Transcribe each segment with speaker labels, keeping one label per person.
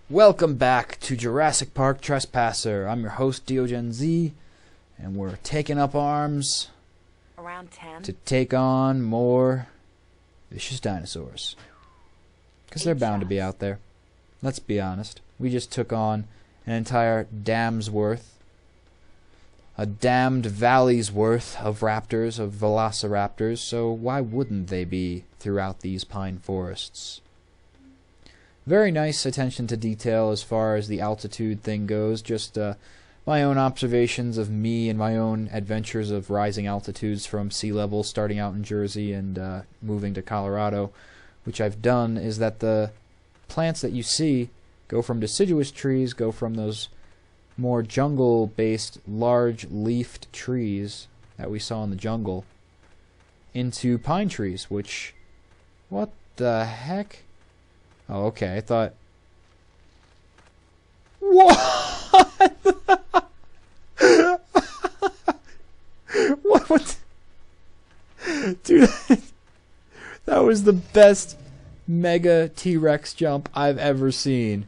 Speaker 1: Welcome back to Jurassic Park Trespasser. I'm your host, DeoGenZ, and we're taking up arms
Speaker 2: Around 10.
Speaker 1: to take on more vicious dinosaurs. Because they're bound to be out there. Let's be honest. We just took on an entire dam's worth, a damned valley's worth of raptors, of velociraptors, so why wouldn't they be throughout these pine forests? Very nice attention to detail as far as the altitude thing goes. Just my own observations of me and my own adventures of rising altitudes from sea level, starting out in Jersey and moving to Colorado, which I've done, is that the plants that you see go from deciduous trees, go from those more jungle-based, large-leafed trees that we saw in the jungle, into pine trees, which... what the heck? Oh, okay, I thought... What? What? Dude, that was the best mega T-Rex jump I've ever seen.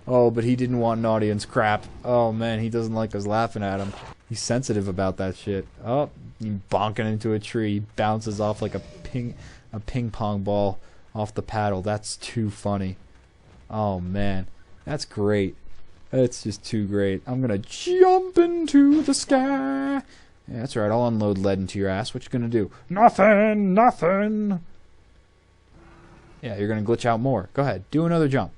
Speaker 1: Oh, but he didn't want an audience crap. Oh, man, he doesn't like us laughing at him. He's sensitive about that shit. Oh, he's bonking into a tree. He bounces off like a ping pong ball off the paddle. That's too funny. Oh man, that's great. That's just too great. I'm gonna jump into the sky. Yeah, that's right. I'll unload lead into your ass. What you gonna do? Nothing. Nothing. Yeah, you're gonna glitch out more. Go ahead. Do another jump.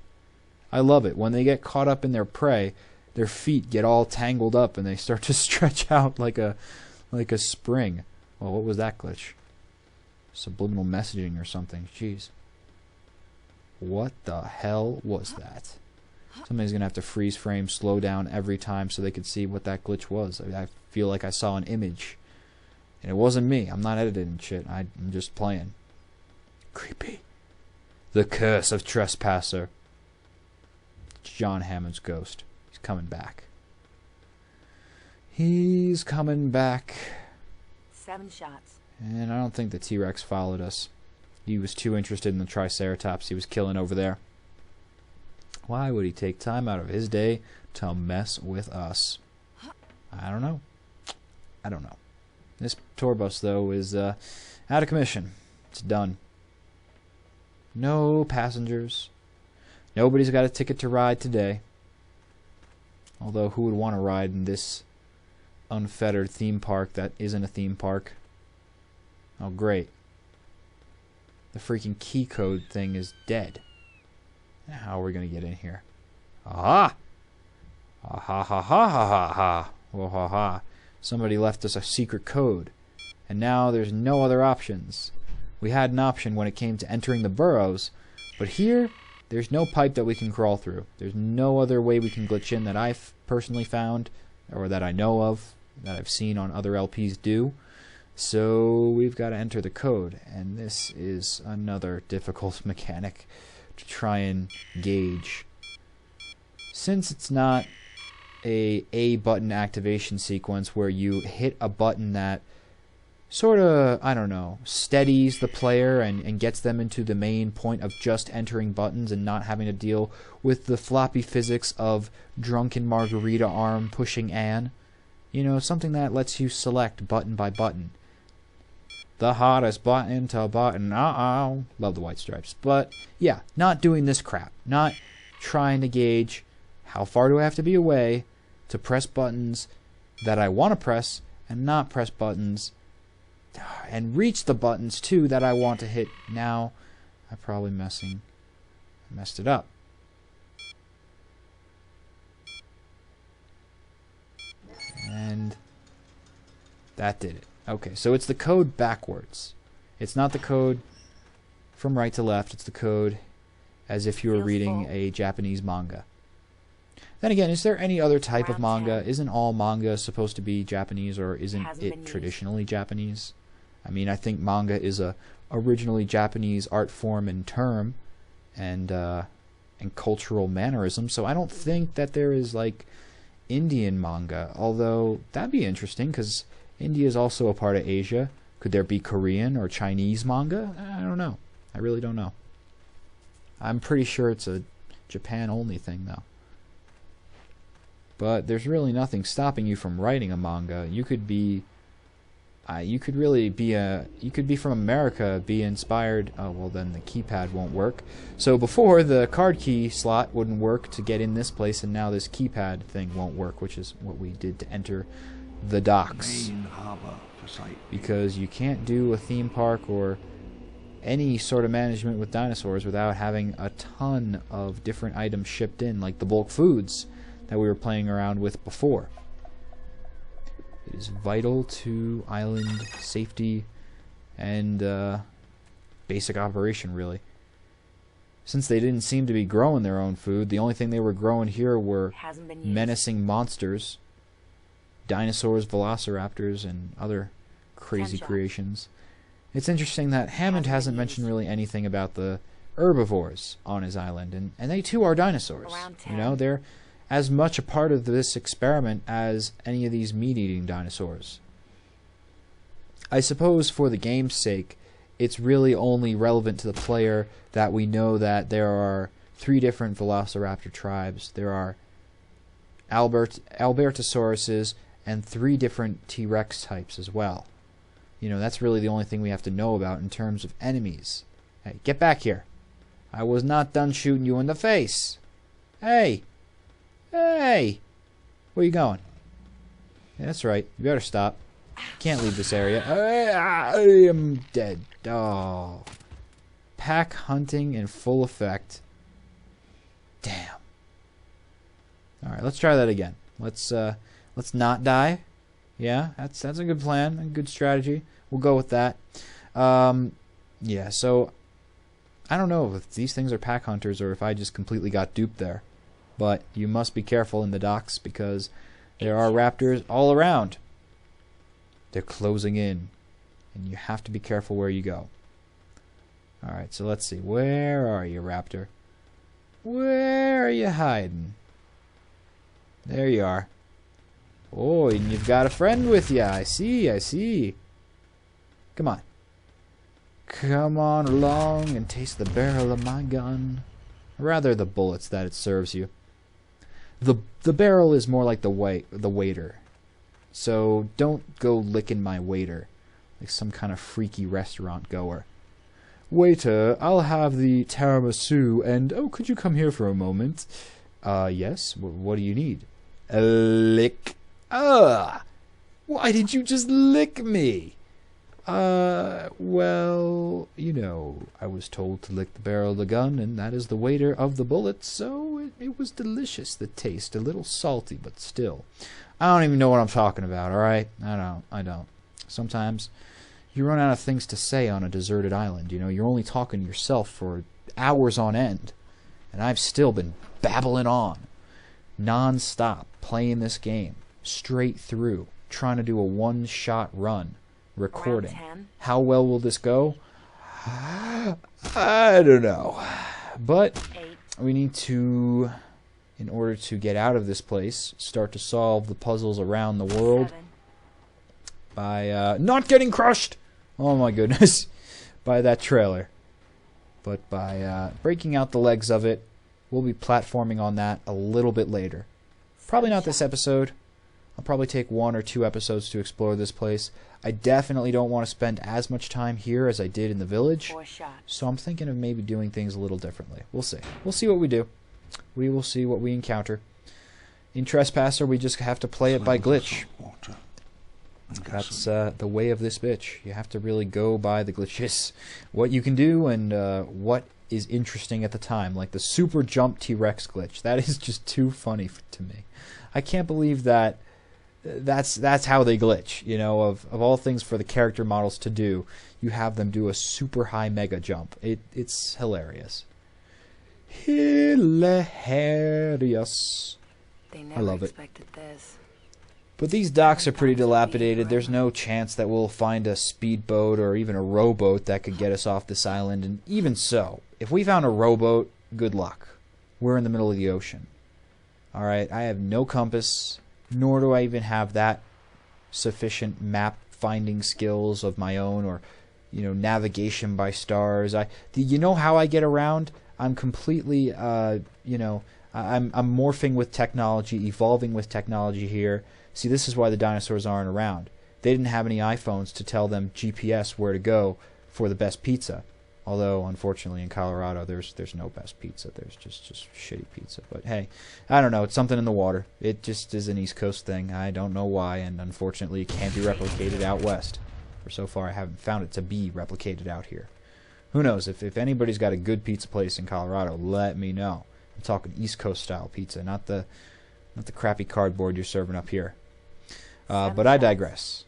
Speaker 1: I love it. When they get caught up in their prey, their feet get all tangled up and they start to stretch out like a spring. Well, what was that glitch? Subliminal messaging or something. Jeez. What the hell was that? Somebody's going to have to freeze frame, slow down every time so they could see what that glitch was. I feel like I saw an image. And it wasn't me. I'm not editing shit. I'm just playing. Creepy. The Curse of Trespasser. It's John Hammond's ghost. He's coming back. He's coming back.
Speaker 2: 7 shots.
Speaker 1: And I don't think the T-Rex followed us. He was too interested in the Triceratops he was killing over there. Why would he take time out of his day to mess with us? I don't know. I don't know. This tour bus, though, is out of commission. It's done. No passengers. Nobody's got a ticket to ride today. Although, who would want to ride in this unfettered theme park that isn't a theme park? Oh, great. The freaking key code thing is dead. How are we going to get in here? Aha! Ha ha ha ha ha ha. Oh, ha ha. Somebody left us a secret code. And now there's no other options. We had an option when it came to entering the burrows, but here, there's no pipe that we can crawl through. There's no other way we can glitch in that I've personally found, or that I know of, that I've seen on other LPs do. So we've got to enter the code, and this is another difficult mechanic to try and gauge. Since it's not a button activation sequence where you hit a button that sort of, I don't know, steadies the player and gets them into the main point of just entering buttons and not having to deal with the floppy physics of drunken margarita arm pushing Anne. You know, something that lets you select button by button. The hottest button to button. Uh-oh. Love the White Stripes. But, yeah, not doing this crap. Not trying to gauge how far do I have to be away to press buttons that I want to press and not press buttons and reach the buttons, too, that I want to hit. Now, I probably messed it up. And that did it. Okay, so it's the code backwards. It's not the code from right to left. It's the code as if you were reading a Japanese manga. Then again, is there any other type of manga? Isn't all manga supposed to be Japanese, or isn't it traditionally Japanese? I mean, I think manga is a originally Japanese art form and term and cultural mannerism, so I don't think that there is, like, Indian manga, although that'd be interesting because India is also a part of Asia. Could there be Korean or Chinese manga? I don't know. I really don't know. I'm pretty sure it's a Japan only thing, though. But there's really nothing stopping you from writing a manga. You could be, you could be from America, be inspired. Oh, well, then the keypad won't work. So before, the card key slot wouldn't work to get in this place, and now this keypad thing won't work, which is what we did to enter the docks. Because you can't do a theme park or any sort of management with dinosaurs without having a ton of different items shipped in, like the bulk foods that we were playing around with before. It is vital to island safety and basic operation, really. Since they didn't seem to be growing their own food, the only thing they were growing here were menacing monsters, dinosaurs, velociraptors, and other crazy creations. It's interesting that Hammond hasn't mentioned really anything about the herbivores on his island, and they too are dinosaurs. You know, they're as much a part of this experiment as any of these meat-eating dinosaurs. I suppose for the game's sake, it's really only relevant to the player that we know that there are 3 different velociraptor tribes. There are Albertosauruses and 3 different T-Rex types as well. You know, that's really the only thing we have to know about in terms of enemies. Hey, get back here. I was not done shooting you in the face. Hey! Hey! Where you going? Yeah, that's right. You better stop. Can't leave this area. I am dead. Oh. Pack hunting in full effect. Damn. Alright, let's try that again. Let's not die. Yeah, that's a good plan, a good strategy. We'll go with that. Yeah, so I don't know if these things are pack hunters or if I just completely got duped there. But you must be careful in the docks because there are raptors all around. They're closing in, and you have to be careful where you go. Alright, so let's see. Where are you, raptor? Where are you hiding? There you are. Oh, and you've got a friend with you. I see, I see. Come on. Come on along and taste the barrel of my gun. Or rather, the bullets that it serves you. The barrel is more like the waiter. So don't go licking my waiter like some kind of freaky restaurant goer. Waiter, I'll have the tiramisu and oh, could you come here for a moment? Yes. What do you need? A lick. Why did you just lick me? Well, you know, I was told to lick the barrel of the gun, and that is the waiter of the bullets, so it was delicious, the taste. A little salty, but still. I don't even know what I'm talking about, alright? I don't. Sometimes you run out of things to say on a deserted island, you know? You're only talking to yourself for hours on end, and I've still been babbling on, non-stop, playing this game, straight through, trying to do a one-shot run. Recording. How well will this go? I don't know. But we need to, in order to get out of this place, start to solve the puzzles around the world by not getting crushed. Oh my goodness. By that trailer. But by breaking out the legs of it, we'll be platforming on that a little bit later. Probably not this episode. I'll probably take 1 or 2 episodes to explore this place. I definitely don't want to spend as much time here as I did in the village. So I'm thinking of maybe doing things a little differently. We'll see. We'll see what we do. We will see what we encounter. In Trespasser, we just have to play it by glitch. That's the way of this bitch. You have to really go by the glitches. What you can do and what is interesting at the time. Like the super jump T-Rex glitch. That is just too funny to me. I can't believe that that's how they glitch, you know, of all things for the character models to do, you have them do a super high mega jump. It's hilarious. Hilarious. I love it.
Speaker 2: This.
Speaker 1: But these docks are pretty dilapidated. There's no chance that we'll find a speedboat or even a rowboat that could get us off this island. And even so, if we found a rowboat, good luck. We're in the middle of the ocean. Alright, I have no compass, nor do I even have that sufficient map finding skills of my own or, you know, navigation by stars. You know how I get around? I'm completely, you know, I'm morphing with technology, evolving with technology here. See, this is why the dinosaurs aren't around. They didn't have any iPhones to tell them GPS where to go for the best pizza. Although, unfortunately, in Colorado, there's no best pizza. There's just shitty pizza. But hey, I don't know. It's something in the water. It just is an East Coast thing. I don't know why, and unfortunately, it can't be replicated out west. For so far, I haven't found it to be replicated out here. Who knows? If anybody's got a good pizza place in Colorado, let me know. I'm talking East Coast style pizza, not the crappy cardboard you're serving up here. But I digress.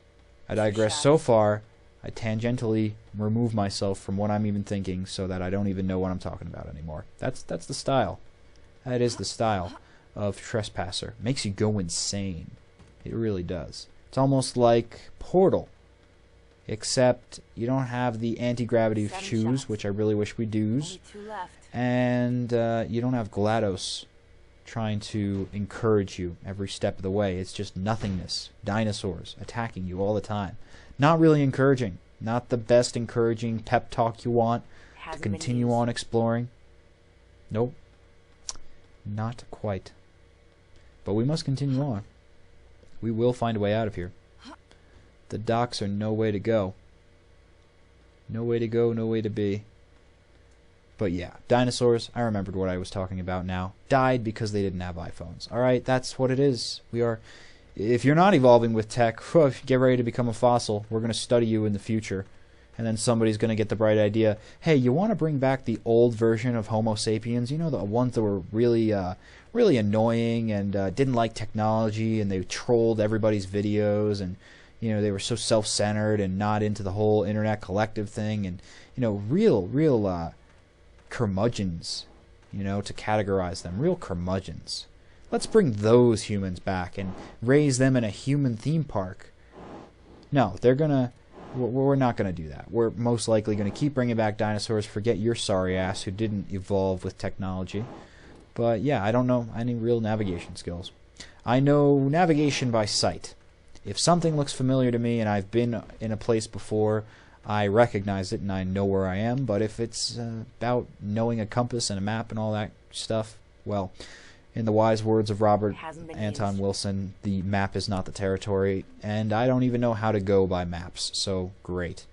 Speaker 1: I digress so far. I tangentially remove myself from what I'm even thinking so that I don't even know what I'm talking about anymore. That's the style. That is the style of Trespasser. Makes you go insane. It really does. It's almost like Portal. Except you don't have the anti-gravity shoes, which I really wish we do. And you don't have GLaDOS trying to encourage you every step of the way. It's just nothingness. Dinosaurs attacking you all the time. Not really encouraging. Not the best encouraging pep talk you want to continue on exploring. Nope. Not quite. But we must continue on. We will find a way out of here. The docks are no way to go. No way to go, no way to be. But yeah, dinosaurs, I remembered what I was talking about now. Died because they didn't have iPhones. Alright, that's what it is. We are... If you're not evolving with tech, get ready to become a fossil. We're going to study you in the future. And then somebody's going to get the bright idea, hey, you want to bring back the old version of Homo sapiens? You know, the ones that were really really annoying and didn't like technology, and they trolled everybody's videos, and you know, they were so self-centered and not into the whole internet collective thing, and you know, real curmudgeons, you know, to categorize them, real curmudgeons. Let's bring those humans back and raise them in a human theme park. No, we're not gonna do that. We're most likely gonna keep bringing back dinosaurs. Forget your sorry ass who didn't evolve with technology. But yeah, I don't know any real navigation skills. I know navigation by sight. If something looks familiar to me and I've been in a place before, I recognize it and I know where I am. But if it's about knowing a compass and a map and all that stuff, well, in the wise words of Robert Anton Wilson, the map is not the territory, and I don't even know how to go by maps, so great.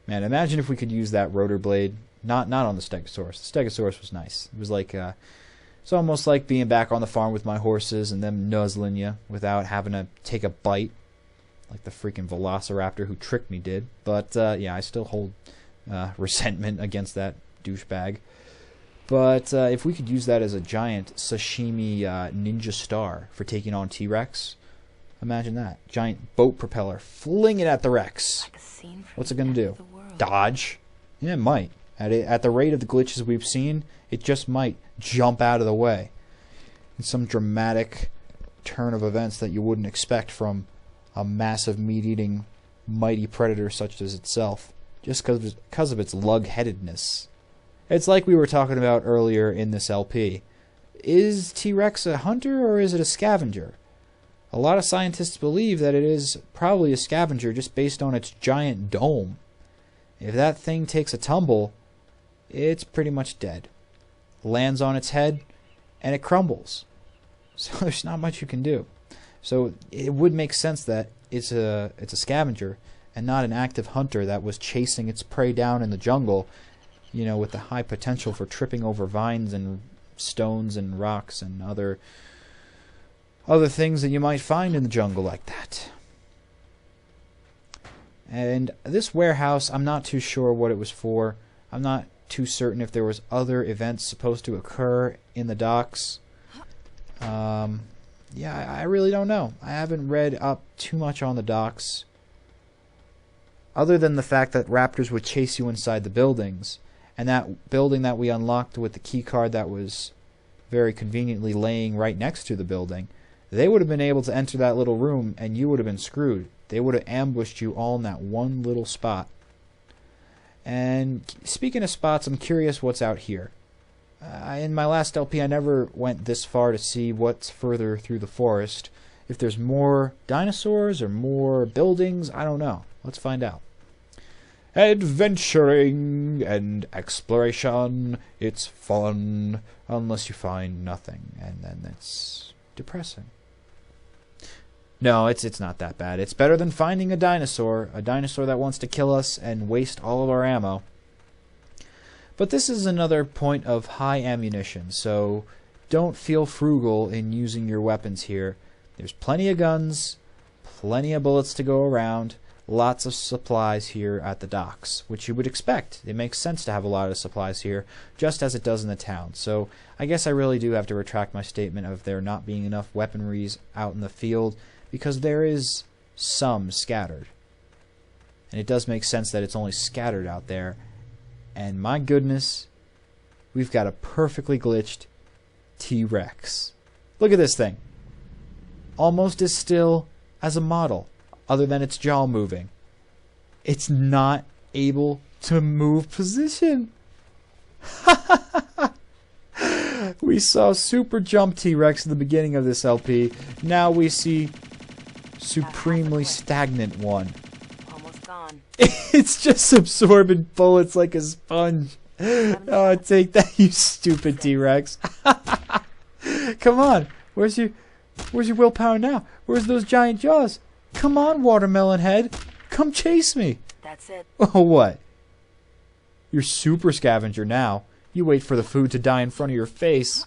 Speaker 1: Man, imagine if we could use that rotor blade, not on the Stegosaurus. The Stegosaurus was nice. It was like, it's almost like being back on the farm with my horses and them nuzzling you without having to take a bite, like the freaking Velociraptor who tricked me did. But, yeah, I still hold resentment against that douchebag. But if we could use that as a giant sashimi ninja star for taking on T-Rex, imagine that. Giant boat propeller. Fling it at the Rex. What's it going to do? Dodge? Yeah, it might. At the rate of the glitches we've seen, it just might jump out of the way. It's some dramatic turn of events that you wouldn't expect from a massive meat-eating mighty predator such as itself, just because of its lug-headedness. It's like we were talking about earlier in this LP. Is T-Rex a hunter or is it a scavenger? A lot of scientists believe that it is probably a scavenger just based on its giant dome. If that thing takes a tumble, it's pretty much dead. Lands on its head, and it crumbles. So there's not much you can do. So it would make sense that it's a scavenger and not an active hunter that was chasing its prey down in the jungle, you know, with the high potential for tripping over vines and stones and rocks and other things that you might find in the jungle like that. And this warehouse, I'm not too sure what it was for. I'm not too certain if there was other events supposed to occur in the docks. Yeah, I really don't know. I haven't read up too much on the docks, other than the fact that raptors would chase you inside the buildings. And that building that we unlocked with the key card that was very conveniently laying right next to the building, they would have been able to enter that little room and you would have been screwed. They would have ambushed you all in that one little spot. And speaking of spots, I'm curious what's out here. In my last LP, I never went this far to see what's further through the forest. If there's more dinosaurs or more buildings, I don't know. Let's find out. adventuring and exploration. It's fun unless you find nothing, and then it's depressing. No, it's not that bad. It's better than finding a dinosaur that wants to kill us and waste all of our ammo. But this is another point of high ammunition, so don't feel frugal in using your weapons here. There's plenty of guns, plenty of bullets to go around, lots of supplies here at the docks, which you would expect. It makes sense to have a lot of supplies here, just as it does in the town. So I guess I really do have to retract my statement of there not being enough weaponries out in the field, because there is some scattered. And it does make sense that it's only scattered out there. And my goodness, we've got a perfectly glitched T-Rex. Look at this thing. Almost as still as a model, other than its jaw moving. It's not able to move position. We saw Super Jump T-Rex at the beginning of this LP. Now we see Supremely Stagnant one.
Speaker 2: Almost gone.
Speaker 1: It's just absorbing bullets like a sponge. Oh, take that, you stupid T-Rex. Come on. Where's your willpower now? Where's those giant jaws? Come on, watermelon head. Come chase me.
Speaker 2: That's it.
Speaker 1: Oh, what? You're super scavenger now. You wait for the food to die in front of your face.